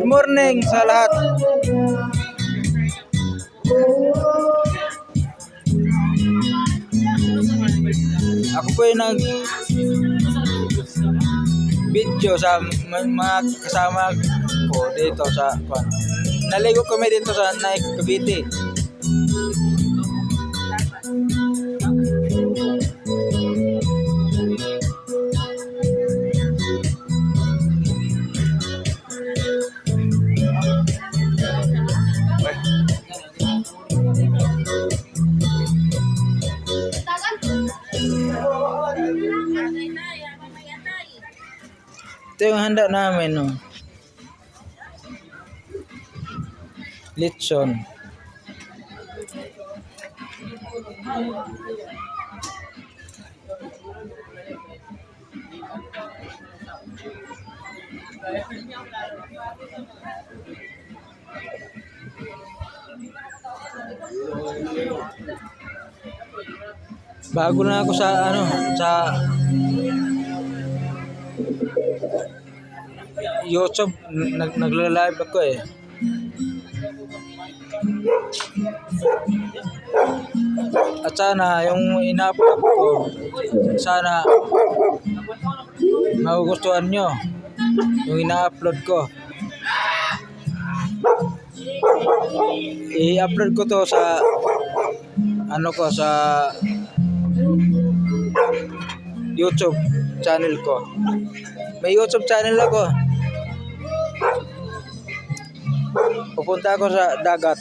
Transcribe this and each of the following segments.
morning sa lahat. Ako po yung nag video sa mga kasama ko dito sa naligo kami dito sa Naik Cavite. Ito yung handa namin, no. Lechon. Bago na ako sa YouTube, nagla-live ako eh. At sana yung ina-upload ko, sana magugustuhan nyo yung ina-upload ko. I-upload ko to sa sa YouTube channel ko. May YouTube channel ako. Pupunta ako sa dagat.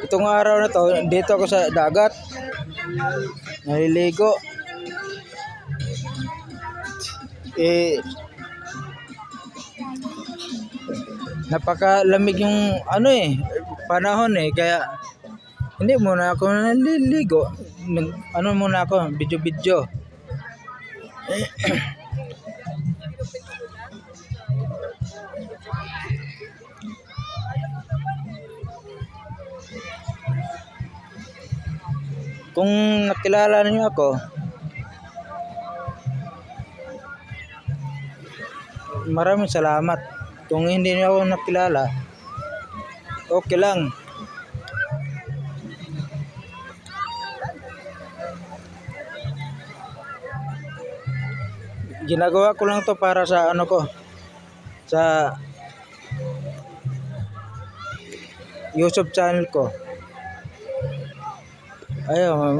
Itong araw na to, dito ako sa dagat. Naliligo. Napakalamig yung panahon kaya hindi muna ako naliligo. Muna ako, video. Kung nakilala niyo ako, maraming salamat. Kung hindi niyo ako nakilala, okay lang. Ginagawa ko lang to para sa sa YouTube channel ko. Ayun,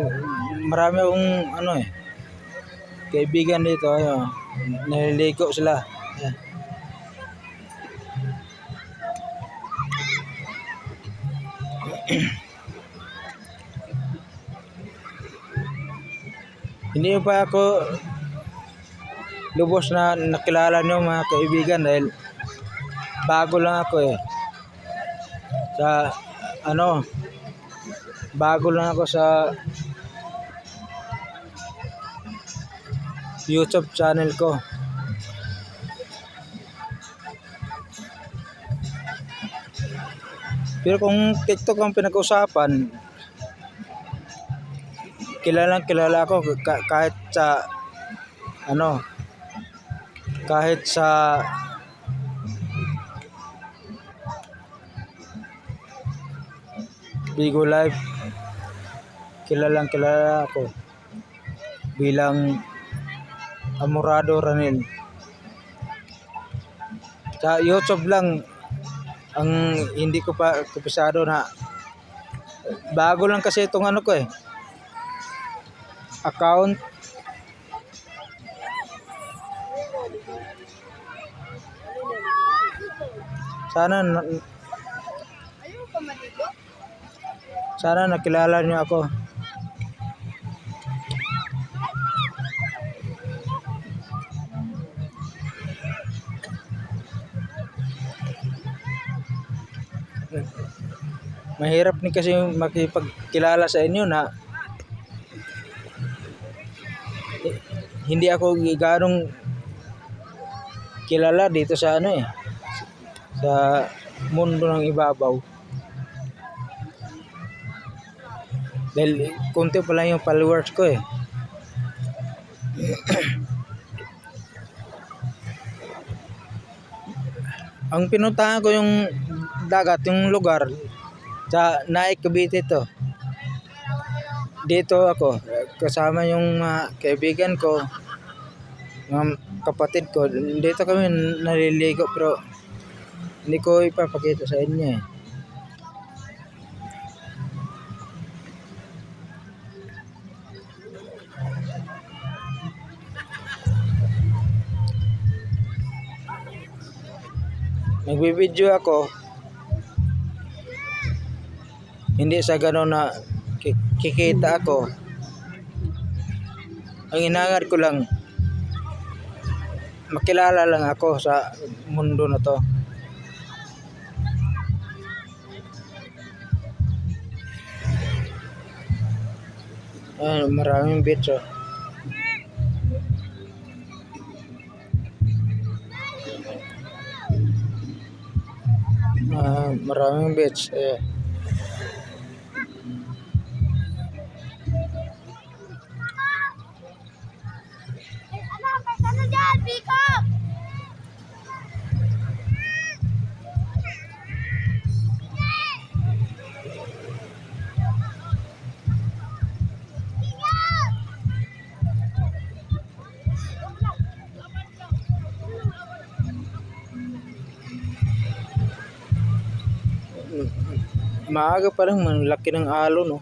marami akong kaibigan dito. Ayun, naliligo sila. Ayan. Hindi pa ako lubos na nakilala niyo mga kaibigan dahil bago lang ako bago lang ako sa YouTube channel ko. Pero kung TikTok ang pinag-usapan, kilala ako kahit sa Bigo Live, kilala ako bilang Amorado Ranil. Sa YouTube lang ang hindi ko pa kumpisado na bago lang kasi itong account. Sana nakilala niyo ako. Mahirap ni kasi makipagkilala sa inyo na hindi ako ganong kilala dito sa ano eh, sa mundo ng ibabaw. Dahil konti pa lang yung followers ko eh. Ang pinuntahan ko yung dagat, yung lugar sa Naik, Cavite to. Dito ako kasama yung kaibigan ko, mga kapatid ko. Dito kami naliligo pero hindi ko ipapakita sa inyo eh. Nagbibideo ako, hindi sa gano'n na kikita ako. Ang hinangad ko lang, makilala lang ako sa mundo na to. Maraming beach oh. Maraming beach eh. Ano dyan, Pico? Maaga pa lang, laki ng alon no.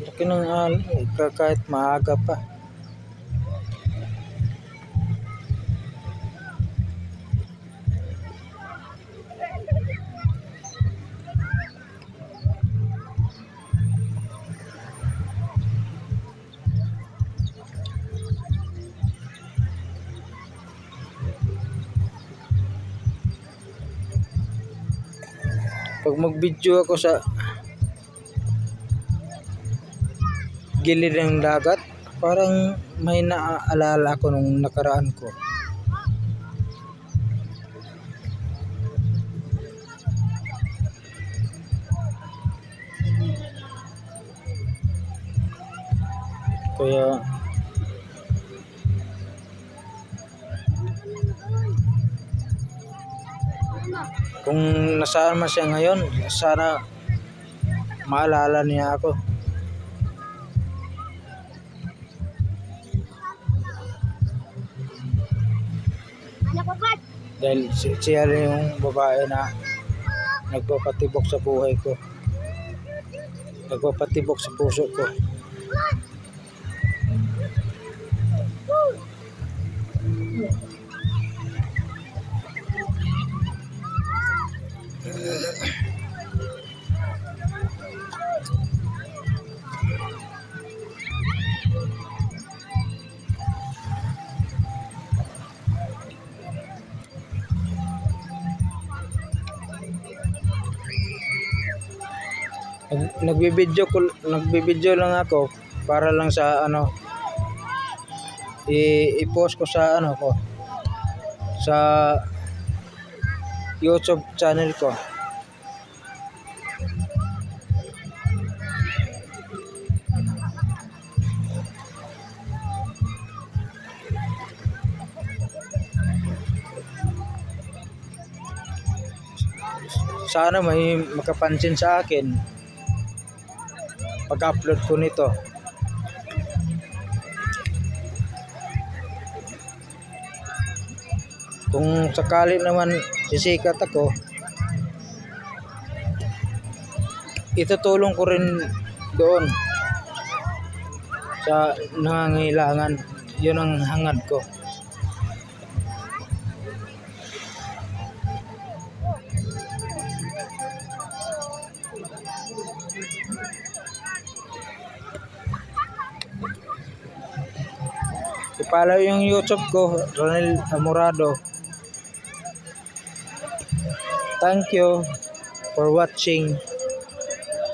Laki ng alon kahit maaga pa. Pag mag-video ako sa gilid ng dagat, parang may naaalala ko nung nakaraan ko. Kaya kung nasaan man siya ngayon, sana maalala niya ako. Dahil siya rin yung babae na nagpapatibok sa buhay ko, nagpapatibok sa puso ko. Nagbibideo lang ako para lang sa ano, i-post ko sa ano ko, sa YouTube channel ko. Sana may makapansin sa akin pag-upload ko nito. Kung sakali naman sisikat ako, itutulong ko rin doon sa nangangailangan. Yun ang hangad ko. I-follow yung YouTube ko, Ronel Amorado. Thank you for watching.